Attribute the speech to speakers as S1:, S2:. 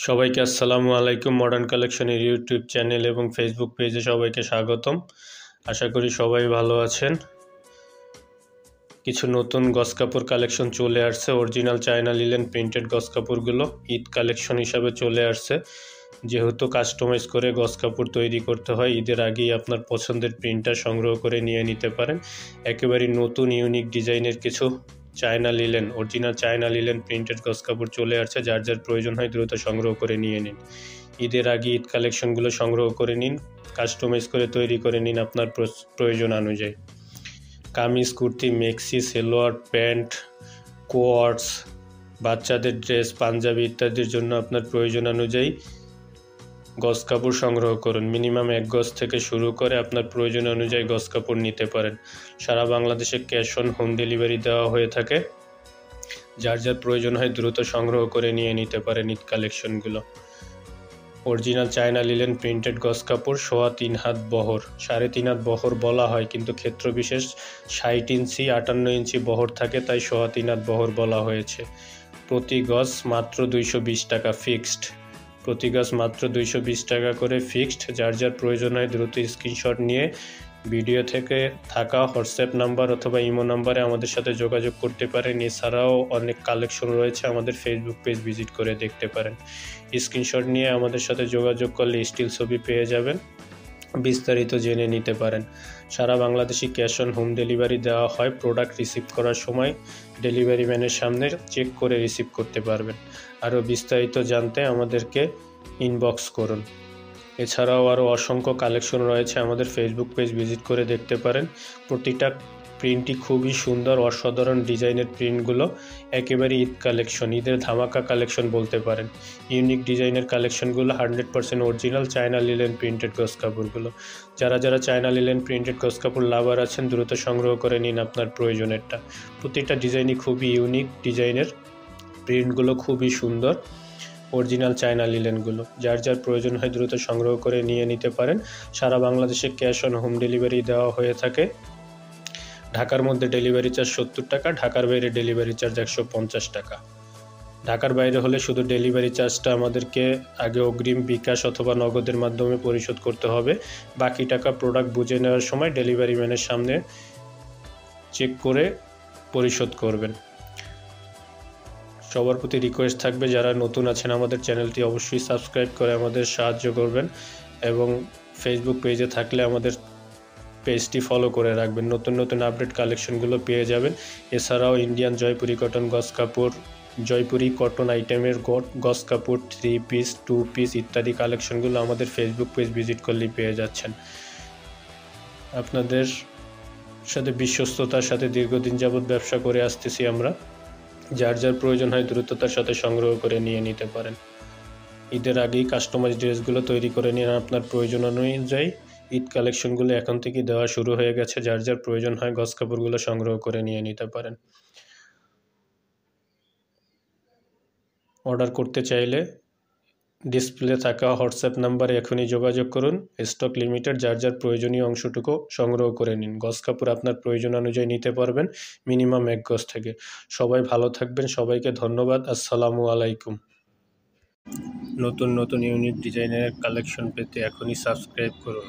S1: সবাইকে আসসালামু আলাইকুম। মডার্ন কালেকশনের ইউটিউব চ্যানেল এবং ফেসবুক পেজে সবাইকে স্বাগতম। আশা করি সবাই ভালো আছেন। কিছু নতুন গস কাপড় কালেকশন চলে আসছে। অরিজিনাল চায়না লিলেন প্রিন্টেড গস কাপড়গুলো ঈদ কালেকশন হিসাবে চলে আসছে। যেহেতু কাস্টমাইজ করে গস কাপড় তৈরি করতে হয়, ঈদের আগেই আপনার পছন্দের প্রিন্টটা সংগ্রহ করে নিয়ে নিতে পারেন। একেবারে নতুন ইউনিক ডিজাইনের কিছু China linen, original China linen printed গস কাপড় চলে আসছে। যার যার প্রয়োজন হয় দ্রুত সংগ্রহ করে নিয়ে নিন। ঈদের আগে ঈদ কালেকশনগুলো সংগ্রহ করে নিন, কাস্টমাইজ করে তৈরি করে নিন আপনার প্রয়োজন অনুযায়ী। কামিজ, কুর্তি, মেক্সি, সেলোয়ার, প্যান্ট, কোয়ার্টস, বাচ্চাদের ড্রেস, পাঞ্জাবি ইত্যাদির জন্য আপনার প্রয়োজন অনুযায়ী গস কাপড় সংগ্রহ করুন। মিনিমাম 1 গজ থেকে শুরু করে আপনার প্রয়োজন অনুযায়ী গস কাপড় নিতে পারেন। সারা বাংলাদেশে ক্যাশ অন হোম ডেলিভারি দেওয়া হয়ে থাকে। যার যার প্রয়োজন হয় দ্রুত সংগ্রহ করে নিয়ে নিতে পারেন ঈদ কালেকশনগুলো। অরিজিনাল চায়না লিলেন প্রিন্টেড গস কাপড় 3.25 হাত বহর, 3.5 হাত বহর বলা হয়, কিন্তু ক্ষেত্র বিশেষ 60 ইঞ্চি 58 ইঞ্চি বহর থাকে, তাই 3.25 হাত বহর বলা হয়েছে। প্রতি গজ মাত্র 220 টাকা ফিক্সড। প্রতি গজ মাত্র 220 টাকা করে ফিক্সড। যার যার প্রয়োজন হয় দ্রুত স্ক্রিনশট নিয়ে ভিডিও থেকে থাকা হোয়াটসঅ্যাপ নাম্বার অথবা ইমো নাম্বারে আমাদের সাথে যোগাযোগ করতে পারেন। এছাড়াও অনেক কালেকশন রয়েছে, আমাদের ফেসবুক পেজ ভিজিট করে দেখতে পারেন। স্ক্রিনশট নিয়ে আমাদের সাথে যোগাযোগ করলে স্টিল ছবি পেয়ে যাবেন, বিস্তারিত জেনে নিতে পারেন। সারা বাংলাদেশে ক্যাশ অন হোম ডেলিভারি দেওয়া হয়। প্রোডাক্ট রিসিভ করার সময় ডেলিভারি ম্যানের সামনে চেক করে রিসিভ করতে পারবেন। আরও বিস্তারিত জানতে আমাদেরকে ইনবক্স করুন। এছাড়াও আরও অসংখ্য কালেকশন রয়েছে, আমাদের ফেসবুক পেজ ভিজিট করে দেখতে পারেন। প্রতিটা প্রিন্টই খুবই সুন্দর, অসাধারণ ডিজাইনের প্রিন্টগুলো একেবারে ঈদ কালেকশন, ঈদের ধামাকা কালেকশন বলতে পারেন। ইউনিক ডিজাইনের কালেকশনগুলো 100% অরিজিনাল চায়না লিলেন প্রিন্টেড গস কাপড়গুলো। যারা যারা চায়না লিলেন প্রিন্টেড গস কাপড় লাভার আছেন দ্রুত সংগ্রহ করে নিন আপনার প্রয়োজনেরটা। প্রতিটা ডিজাইনই খুবই ইউনিক ডিজাইনের, প্রিন্টগুলো খুবই সুন্দর, অরিজিনাল চায়না লিলেনগুলো। যার যার প্রয়োজন হয় দ্রুত সংগ্রহ করে নিয়ে নিতে পারেন। সারা বাংলাদেশে ক্যাশ অন হোম ডেলিভারি দেওয়া হয়ে থাকে। ঢাকার মধ্যে ডেলিভারি চার্জ 70 টাকা, ঢাকার বাইরে ডেলিভারি চার্জ 150 টাকা। ঢাকার বাইরে হলে শুধু ডেলিভারি চার্জটা আমাদেরকে আগে অগ্রিম বিকাশ অথবা নগদের মাধ্যমে পরিশোধ করতে হবে। বাকি টাকা প্রোডাক্ট বুঝে নেওয়ার সময় ডেলিভারি ম্যানের সামনে চেক করে পরিশোধ করবেন। সবার প্রতি রিকোয়েস্ট থাকবে, যারা নতুন আছেন আমাদের চ্যানেলটি অবশ্যই সাবস্ক্রাইব করে আমাদের সাহায্য করবেন এবং ফেসবুক পেজে থাকলে আমাদের পেজটি ফলো করে রাখবেন। নতুন নতুন আপডেট কালেকশনগুলো পেয়ে যাবেন। এছাড়াও ইন্ডিয়ান জয়পুরি কটন গস কাপড়, জয়পুরি কটন আইটেমের গস কাপড়, 3 পিস 2 পিস ইত্যাদি কালেকশনগুলো আমাদের ফেসবুক পেজ ভিজিট করলেই পেয়ে যাচ্ছেন। আপনাদের সাথে বিশ্বস্ততার সাথে দীর্ঘদিন যাবৎ ব্যবসা করে আসতেছি আমরা। যার যার প্রয়োজন হয় দ্রুততার সাথে সংগ্রহ করে নিয়ে নিতে পারেন। ঈদের আগেই কাস্টমাইজ ড্রেসগুলো তৈরি করে নিন আপনার প্রয়োজন অনুযায়ী। ঈদ কালেকশনগুলো এখন থেকে দেওয়া শুরু হয়ে গেছে। যার যার প্রয়োজন হয় গস কাপড়গুলো সংগ্রহ করে নিয়ে নিতে পারেন। অর্ডার করতে চাইলে ডিসপ্লে থাকা হোয়াটসঅ্যাপ নাম্বারে এখনই যোগাযোগ করুন। স্টক লিমিটেড, যার যার প্রয়োজনীয় অংশটুকু সংগ্রহ করে নিন। গস কাপড় আপনার প্রয়োজন অনুযায়ী নিতে পারবেন মিনিমাম 1 গজ থেকে। সবাই ভালো থাকবেন, সবাইকে ধন্যবাদ। আসসালামু আলাইকুম। নতুন নতুন ইউনিক ডিজাইনের কালেকশন পেতে এখনই সাবস্ক্রাইব করুন।